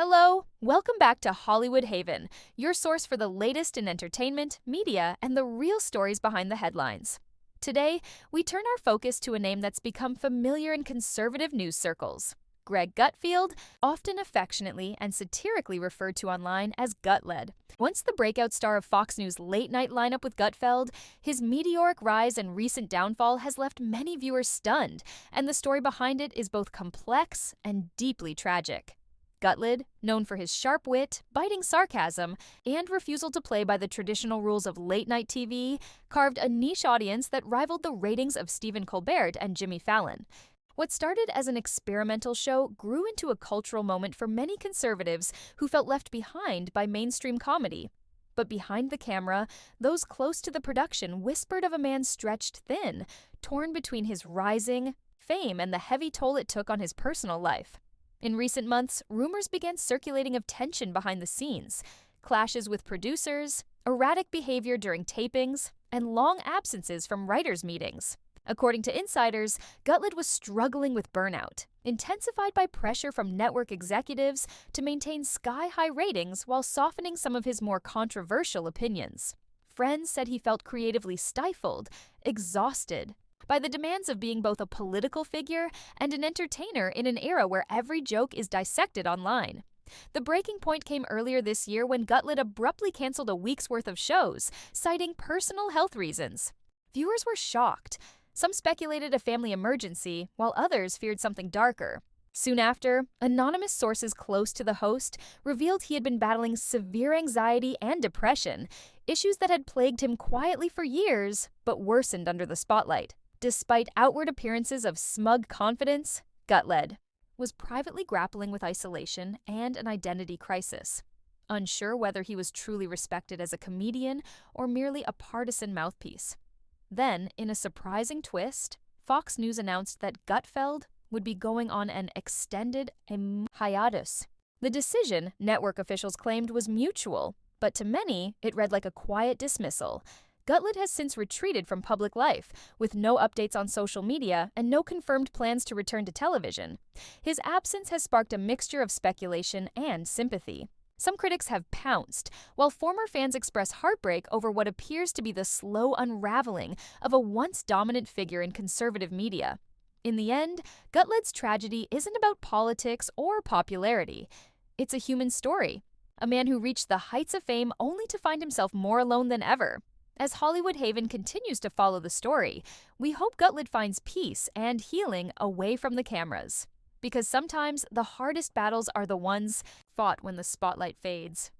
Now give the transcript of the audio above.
Hello, welcome back to Hollywood Haven, your source for the latest in entertainment, media, and the real stories behind the headlines. Today, we turn our focus to a name that's become familiar in conservative news circles. Greg Gutfeld, often affectionately and satirically referred to online as Gutled. Once the breakout star of Fox News' late-night lineup with Gutfeld, his meteoric rise and recent downfall has left many viewers stunned, and the story behind it is both complex and deeply tragic. Gutled, known for his sharp wit, biting sarcasm, and refusal to play by the traditional rules of late-night TV, carved a niche audience that rivaled the ratings of Stephen Colbert and Jimmy Fallon. What started as an experimental show grew into a cultural moment for many conservatives who felt left behind by mainstream comedy. But behind the camera, those close to the production whispered of a man stretched thin, torn between his rising fame and the heavy toll it took on his personal life. In recent months, rumors began circulating of tension behind the scenes, clashes with producers, erratic behavior during tapings, and long absences from writers' meetings. According to insiders, Gutled was struggling with burnout, intensified by pressure from network executives to maintain sky-high ratings while softening some of his more controversial opinions. Friends said he felt creatively stifled, exhausted, by the demands of being both a political figure and an entertainer in an era where every joke is dissected online. The breaking point came earlier this year when Gutled abruptly canceled a week's worth of shows, citing personal health reasons. Viewers were shocked. Some speculated a family emergency, while others feared something darker. Soon after, anonymous sources close to the host revealed he had been battling severe anxiety and depression, issues that had plagued him quietly for years, but worsened under the spotlight. Despite outward appearances of smug confidence, Gutled was privately grappling with isolation and an identity crisis, unsure whether he was truly respected as a comedian or merely a partisan mouthpiece. Then, in a surprising twist, Fox News announced that Gutfeld would be going on an extended hiatus. The decision, network officials claimed, was mutual, but to many, it read like a quiet dismissal. Gutled has since retreated from public life, with no updates on social media and no confirmed plans to return to television. His absence has sparked a mixture of speculation and sympathy. Some critics have pounced, while former fans express heartbreak over what appears to be the slow unraveling of a once dominant figure in conservative media. In the end, Gutled's tragedy isn't about politics or popularity. It's a human story. A man who reached the heights of fame only to find himself more alone than ever. As Hollywood Haven continues to follow the story, we hope Gutled finds peace and healing away from the cameras. Because sometimes the hardest battles are the ones fought when the spotlight fades.